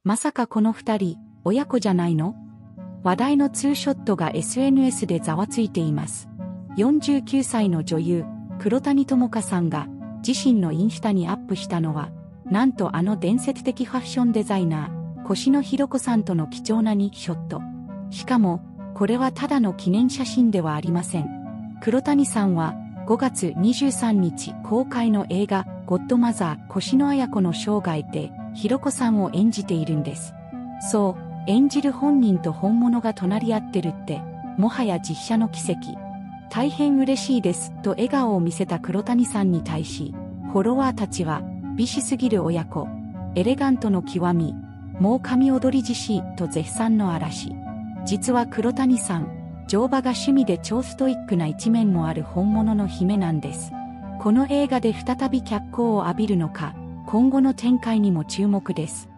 まさかこの二人、親子じゃないの？話題のツーショットが SNS でざわついています。49歳の女優、黒谷友香さんが自身のインスタにアップしたのは、なんとあの伝説的ファッションデザイナー、越野弘子さんとの貴重な2ショット。しかも、これはただの記念写真ではありません。黒谷さんは5月23日公開の映画、ゴッドマザー越野綾子の生涯で、弘子さんを演じているんです。そう、演じる本人と本物が隣り合ってるって、もはや実写の奇跡。大変嬉しいです、と笑顔を見せた黒谷さんに対し、フォロワーたちは、美しすぎる親子、エレガントの極み、もう神踊りじし、と絶賛の嵐。実は黒谷さん、乗馬が趣味で超ストイックな一面もある本物の姫なんです。この映画で再び脚光を浴びるのか、今後の展開にも注目です。